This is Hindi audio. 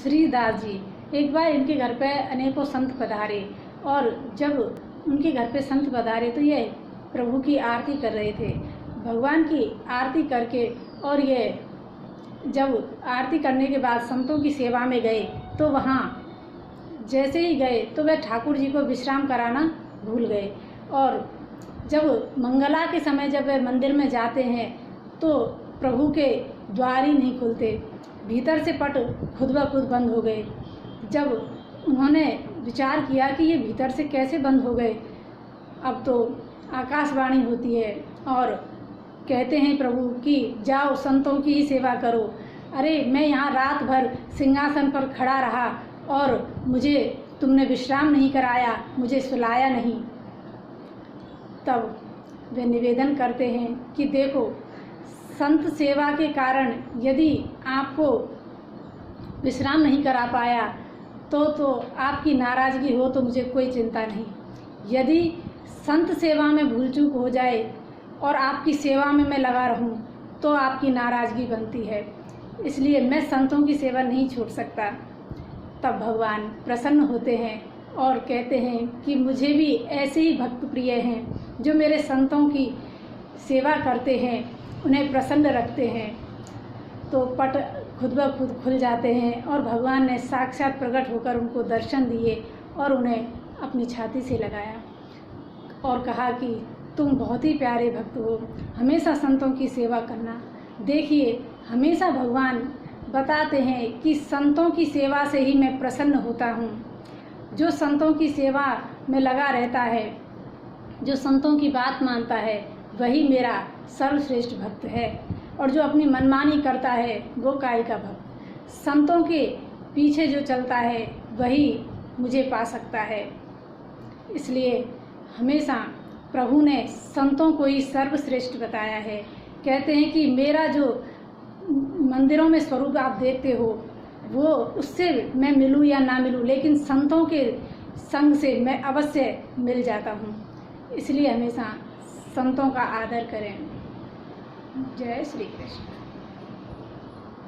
श्री दास जी, एक बार इनके घर पे अनेकों संत पधारे और जब उनके घर पे संत पधारे तो ये प्रभु की आरती कर रहे थे। भगवान की आरती करके और ये जब आरती करने के बाद संतों की सेवा में गए तो वहाँ जैसे ही गए तो वे ठाकुर जी को विश्राम कराना भूल गए। और जब मंगला के समय जब वे मंदिर में जाते हैं तो प्रभु के द्वार ही नहीं खुलते, भीतर से पट खुद ब खुद बंद हो गए। जब उन्होंने विचार किया कि ये भीतर से कैसे बंद हो गए, अब तो आकाशवाणी होती है और कहते हैं प्रभु कि जाओ संतों की ही सेवा करो। अरे मैं यहाँ रात भर सिंहासन पर खड़ा रहा और मुझे तुमने विश्राम नहीं कराया, मुझे सुलाया नहीं। तब वे निवेदन करते हैं कि देखो, संत सेवा के कारण यदि आपको विश्राम नहीं करा पाया तो आपकी नाराज़गी हो तो मुझे कोई चिंता नहीं। यदि संत सेवा में भूल चूक हो जाए और आपकी सेवा में मैं लगा रहूं तो आपकी नाराज़गी बनती है, इसलिए मैं संतों की सेवा नहीं छोड़ सकता। तब भगवान प्रसन्न होते हैं और कहते हैं कि मुझे भी ऐसे ही भक्त प्रिय हैं जो मेरे संतों की सेवा करते हैं, उन्हें प्रसन्न रखते हैं। तो पट खुद ब खुद खुल जाते हैं और भगवान ने साक्षात प्रकट होकर उनको दर्शन दिए और उन्हें अपनी छाती से लगाया और कहा कि तुम बहुत ही प्यारे भक्त हो, हमेशा संतों की सेवा करना। देखिए, हमेशा भगवान बताते हैं कि संतों की सेवा से ही मैं प्रसन्न होता हूँ। जो संतों की सेवा में लगा रहता है, जो संतों की बात मानता है, वही मेरा सर्वश्रेष्ठ भक्त है। और जो अपनी मनमानी करता है वो काय का भक्त। संतों के पीछे जो चलता है वही मुझे पा सकता है। इसलिए हमेशा प्रभु ने संतों को ही सर्वश्रेष्ठ बताया है। कहते हैं कि मेरा जो मंदिरों में स्वरूप आप देखते हो वो उससे मैं मिलूँ या ना मिलूँ, लेकिन संतों के संग से मैं अवश्य मिल जाता हूँ। इसलिए हमेशा संतों का आदर करें। जय श्री कृष्ण।